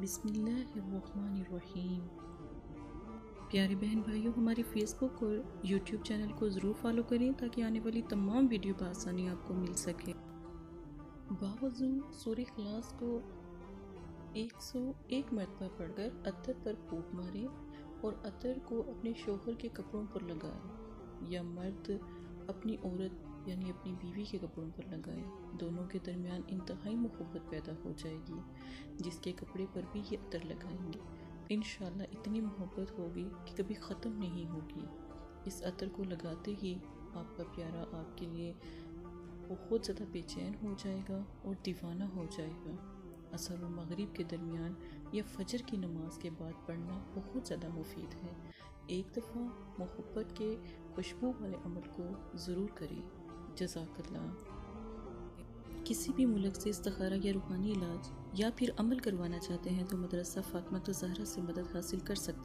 بسم اللہ الرحمن الرحیم۔ پیارے بہن بھائیوں، ہماری فیس بک اور یوٹیوب چینل کو ضرور فالو کریں تاکہ آنے والی تمام ویڈیو بآسانی آپ کو مل سکے۔ باوضو سورہ اخلاص کو 101 مرتبہ پڑھ کر عطر پر پھونک مارے اور عطر کو اپنے شوہر کے کپڑوں پر لگائے، یا مرد اپنی عورت یعنی اپنی بیوی کے کپڑوں پر لگائے۔ دونوں کے درمیان انتہائی محبت پیدا ہو جائے گی، جس کے کپڑے پر بھی یہ عطر لگائیں گے انشاءاللہ اتنی محبت ہوگی کہ کبھی ختم نہیں ہوگی۔ اس عطر کو لگاتے ہی آپ کا پیارا آپ کے لیے بہت زیادہ بے چین ہو جائے گا اور دیوانہ ہو جائے گا۔ عصر و مغرب کے درمیان یا فجر کی نماز کے بعد پڑھنا بہت زیادہ مفید ہے۔ ایک دفعہ محبت کے خوشبو والے عمل کو ضرور کریں۔ جزاک اللہ۔ کسی بھی ملک سے استخارہ یا روحانی علاج یا پھر عمل کروانا چاہتے ہیں تو مدرسہ فاطمہ الزہرا سے مدد حاصل کر سکتے ہیں۔